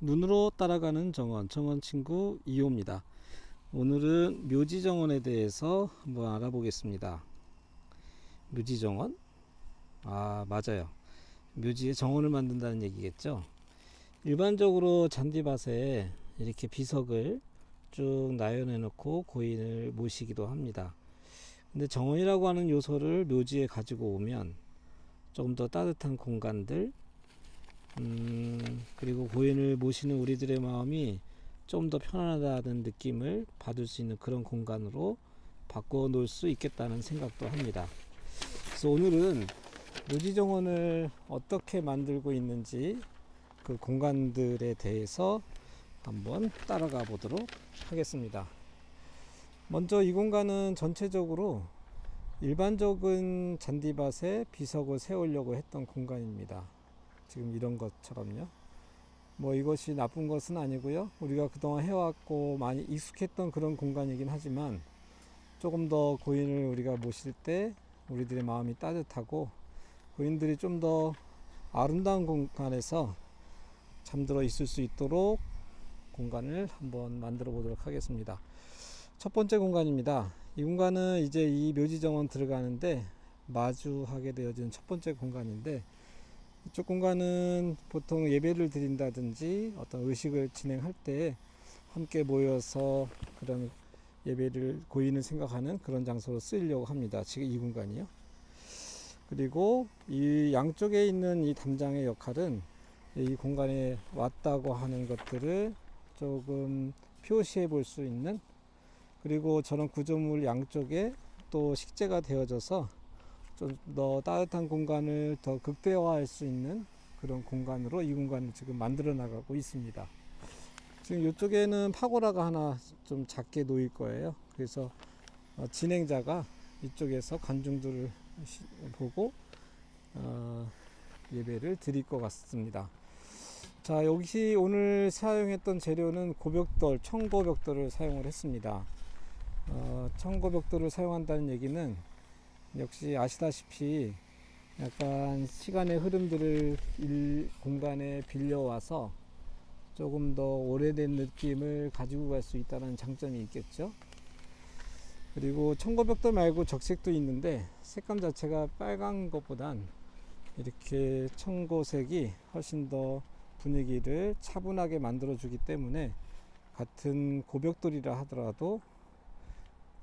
눈으로 따라가는 정원, 정원친구 2호입니다. 오늘은 묘지정원에 대해서 한번 알아보겠습니다. 묘지정원? 맞아요. 묘지에 정원을 만든다는 얘기겠죠. 일반적으로 잔디밭에 이렇게 비석을 쭉 나열해 놓고 고인을 모시기도 합니다. 근데 정원이라고 하는 요소를 묘지에 가지고 오면 조금 더 따뜻한 공간들, 그리고 고인을 모시는 우리들의 마음이 좀 더 편안하다는 느낌을 받을 수 있는 그런 공간으로 바꿔 놓을 수 있겠다는 생각도 합니다. 그래서 오늘은 묘지정원을 어떻게 만들고 있는지 그 공간들에 대해서 한번 따라가 보도록 하겠습니다. 먼저 이 공간은 전체적으로 일반적인 잔디밭에 비석을 세우려고 했던 공간입니다. 지금 이런 것처럼요. 뭐 이것이 나쁜 것은 아니고요. 우리가 그동안 해왔고 많이 익숙했던 그런 공간이긴 하지만 조금 더 고인을 우리가 모실 때 우리들의 마음이 따뜻하고 고인들이 좀 더 아름다운 공간에서 잠들어 있을 수 있도록 공간을 한번 만들어 보도록 하겠습니다. 첫 번째 공간입니다. 이 공간은 이제 이 묘지정원 들어가는데 마주하게 되어진 첫 번째 공간인데, 이쪽 공간은 보통 예배를 드린다든지 어떤 의식을 진행할 때 함께 모여서 그런 예배를 고인을 생각하는 그런 장소로 쓰이려고 합니다. 지금 이 공간이요. 그리고 이 양쪽에 있는 이 담장의 역할은 이 공간에 왔다고 하는 것들을 조금 표시해 볼 수 있는, 그리고 저런 구조물 양쪽에 또 식재가 되어져서 좀 더 따뜻한 공간을 더 극대화할 수 있는 그런 공간으로 이 공간을 지금 만들어 나가고 있습니다. 지금 이쪽에는 파고라가 하나 좀 작게 놓일 거예요. 그래서 진행자가 이쪽에서 관중들을 보고 예배를 드릴 것 같습니다. 자, 여기 오늘 사용했던 재료는 고벽돌, 청고벽돌을 사용을 했습니다. 청고벽돌을 사용한다는 얘기는 역시 아시다시피 약간 시간의 흐름들을 공간에 빌려와서 조금 더 오래된 느낌을 가지고 갈 수 있다는 장점이 있겠죠. 그리고 청고벽돌 말고 적색도 있는데 색감 자체가 빨간 것보단 이렇게 청고색이 훨씬 더 분위기를 차분하게 만들어 주기 때문에 같은 고벽돌이라 하더라도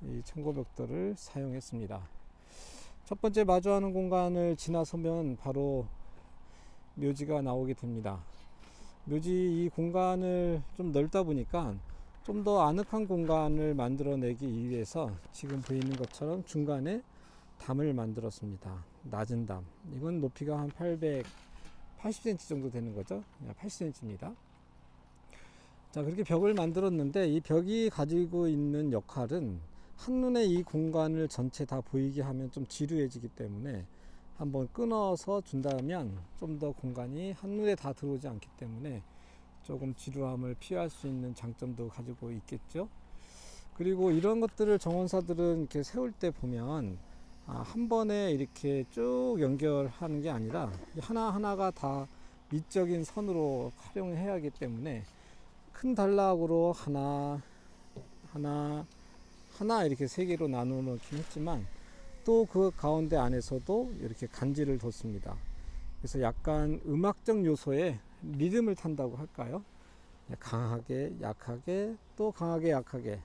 이 청고벽돌을 사용했습니다. 첫 번째 마주하는 공간을 지나서면 바로 묘지가 나오게 됩니다. 묘지 이 공간을 좀 넓다 보니까 좀 더 아늑한 공간을 만들어내기 위해서 지금 보이는 것처럼 중간에 담을 만들었습니다. 낮은 담. 이건 높이가 한 880cm 정도 되는 거죠. 80cm입니다. 자, 그렇게 벽을 만들었는데 이 벽이 가지고 있는 역할은 한눈에 이 공간을 전체 다 보이게 하면 좀 지루해지기 때문에 한번 끊어서 준다면 좀 더 공간이 한눈에 다 들어오지 않기 때문에 조금 지루함을 피할 수 있는 장점도 가지고 있겠죠. 그리고 이런 것들을 정원사들은 이렇게 세울 때 보면 한 번에 이렇게 쭉 연결하는 게 아니라 하나하나가 다 미적인 선으로 활용해야 하기 때문에 큰 단락으로 하나 이렇게 세 개로 나누어 놓긴 했지만 또 그 가운데 안에서도 이렇게 간지를 뒀습니다. 그래서 약간 음악적 요소에 리듬을 탄다고 할까요? 강하게 약하게 또 강하게 약하게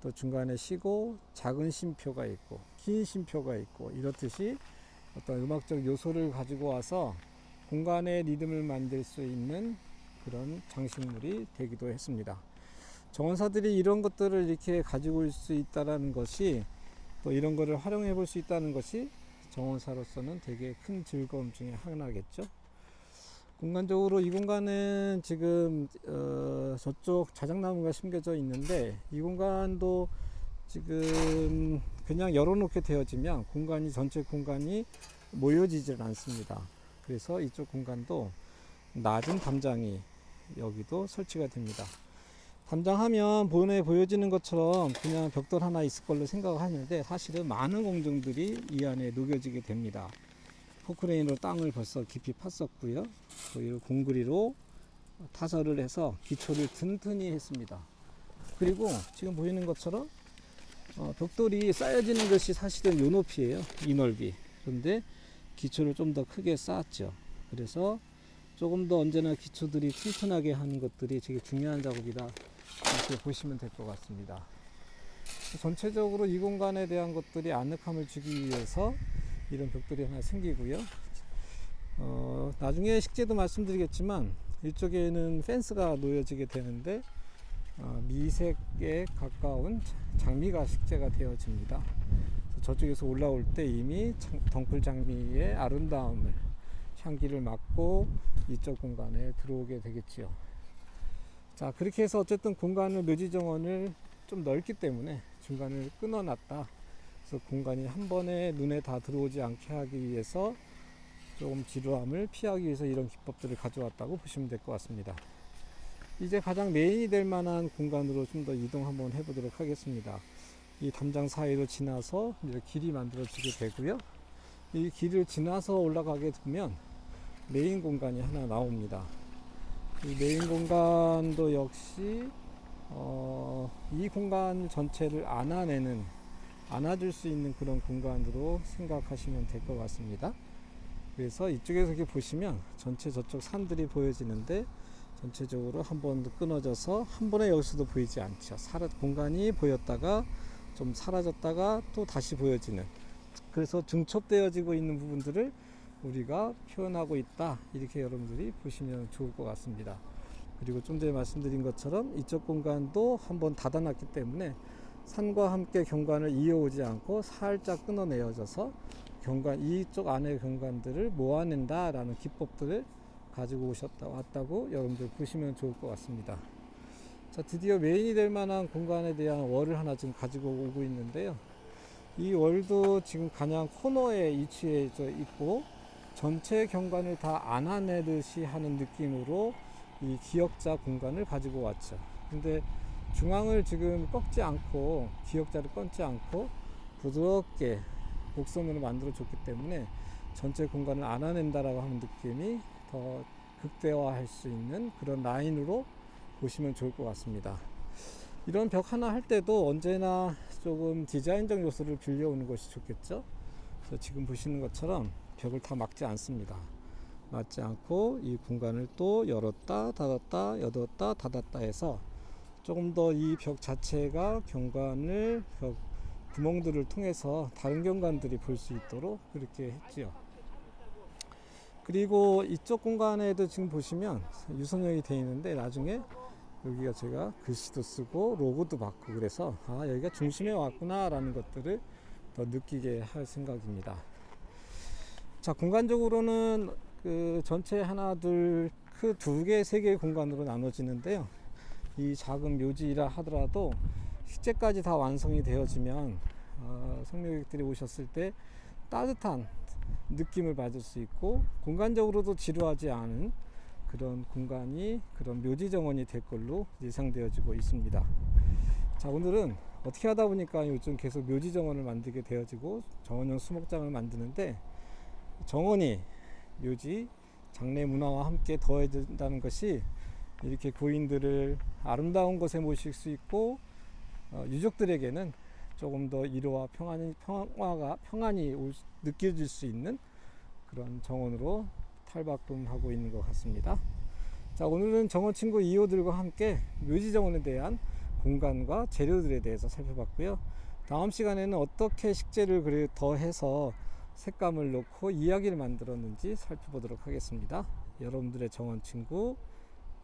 또 중간에 쉬고 작은 쉼표가 있고 긴 쉼표가 있고 이렇듯이 어떤 음악적 요소를 가지고 와서 공간의 리듬을 만들 수 있는 그런 장식물이 되기도 했습니다. 정원사들이 이런 것들을 이렇게 가지고 올 수 있다는 것이, 또 이런 거를 활용해 볼 수 있다는 것이 정원사로서는 되게 큰 즐거움 중에 하나겠죠. 공간적으로 이 공간은 지금 저쪽 자작나무가 심겨져 있는데 이 공간도 지금 그냥 열어놓게 되어지면 공간이 전체 공간이 모여지질 않습니다. 그래서 이쪽 공간도 낮은 담장이 여기도 설치가 됩니다. 담장하면 본에 보여지는 것처럼 그냥 벽돌 하나 있을 걸로 생각하는데 사실은 많은 공정들이 이 안에 녹여지게 됩니다. 포크레인으로 땅을 벌써 깊이 팠었고요. 그리고 공구리로 타설을 해서 기초를 튼튼히 했습니다. 그리고 지금 보이는 것처럼 벽돌이 쌓여지는 것이 사실은 요 높이에요. 이 넓이. 그런데 기초를 좀 더 크게 쌓았죠. 그래서 조금 더 언제나 기초들이 튼튼하게 하는 것들이 되게 중요한 작업이다, 이렇게 보시면 될 것 같습니다. 전체적으로 이 공간에 대한 것들이 아늑함을 주기 위해서 이런 벽돌이 하나 생기고요. 나중에 식재도 말씀드리겠지만 이쪽에는 펜스가 놓여지게 되는데 미색에 가까운 장미가 식재가 되어집니다. 저쪽에서 올라올 때 이미 덩쿨 장미의 아름다움을, 향기를 맡고 이쪽 공간에 들어오게 되겠지요. 자, 그렇게 해서 어쨌든 공간을, 묘지 정원을 좀 넓기 때문에 중간을 끊어놨다. 그래서 공간이 한 번에 눈에 다 들어오지 않게 하기 위해서, 조금 지루함을 피하기 위해서 이런 기법들을 가져왔다고 보시면 될 것 같습니다. 이제 가장 메인이 될 만한 공간으로 좀 더 이동 한번 해보도록 하겠습니다. 이 담장 사이로 지나서 이제 길이 만들어지게 되고요. 이 길을 지나서 올라가게 되면 메인 공간이 하나 나옵니다. 이 메인 공간도 역시 이 공간 전체를 안아줄 수 있는 그런 공간으로 생각하시면 될 것 같습니다. 그래서 이쪽에서 이렇게 보시면 전체 저쪽 산들이 보여지는데, 전체적으로 한 번 끊어져서 한 번에 여기서도 보이지 않죠. 공간이 보였다가 좀 사라졌다가 또 다시 보여지는, 그래서 중첩되어지고 있는 부분들을 우리가 표현하고 있다, 이렇게 여러분들이 보시면 좋을 것 같습니다. 그리고 좀 전에 말씀드린 것처럼 이쪽 공간도 한번 닫아놨기 때문에 산과 함께 경관을 이어오지 않고 살짝 끊어내어져서 이쪽 안의 경관들을 모아낸다 라는 기법들을 가지고 왔다고 여러분들 보시면 좋을 것 같습니다. 자, 드디어 메인이 될 만한 공간에 대한 월을 하나 지금 가지고 오고 있는데요. 이 월도 지금 가장 코너에 위치해져 있고 전체 경관을 다 안아내듯이 하는 느낌으로 이 기역자 공간을 가지고 왔죠. 근데 중앙을 지금 기역자를 꺾지 않고 부드럽게 곡선으로 만들어 줬기 때문에 전체 공간을 안아낸다라고 하는 느낌이 더 극대화할 수 있는 그런 라인으로 보시면 좋을 것 같습니다. 이런 벽 하나 할 때도 언제나 조금 디자인적 요소를 빌려오는 것이 좋겠죠. 그래서 지금 보시는 것처럼 벽을 다 막지 않습니다. 막지 않고 이 공간을 또 열었다 닫았다 해서 조금 더 이 벽 자체가 경관을, 벽 구멍들을 통해서 다른 경관들이 볼 수 있도록 그렇게 했지요. 그리고 이쪽 공간에도 지금 보시면 유선형이 되어 있는데, 나중에 여기가 제가 글씨도 쓰고 로고도 받고, 그래서 여기가 중심에 왔구나 라는 것들을 더 느끼게 할 생각입니다. 자, 공간적으로는 그 전체 하나, 둘, 두 개, 세 개의 공간으로 나눠지는데요. 이 작은 묘지라 하더라도 식재까지 다 완성이 되어지면 성묘객들이 오셨을 때 따뜻한 느낌을 받을 수 있고, 공간적으로도 지루하지 않은 그런 공간이, 그런 묘지 정원이 될 걸로 예상되어지고 있습니다. 자, 오늘은 어떻게 하다 보니까 요즘 계속 묘지 정원을 만들게 되어지고 정원용 수목장을 만드는데, 정원이 묘지 장례 문화와 함께 더해진다는 것이 이렇게 고인들을 아름다운 곳에 모실 수 있고, 유족들에게는 조금 더 위로와 평안이 느껴질 수 있는 그런 정원으로 탈바꿈하고 있는 것 같습니다. 자, 오늘은 정원 친구 2호들과 함께 묘지 정원에 대한 공간과 재료들에 대해서 살펴봤고요. 다음 시간에는 어떻게 식재를 더해서 색감을 넣고 이야기를 만들었는지 살펴보도록 하겠습니다. 여러분들의 정원 친구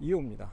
2호입니다.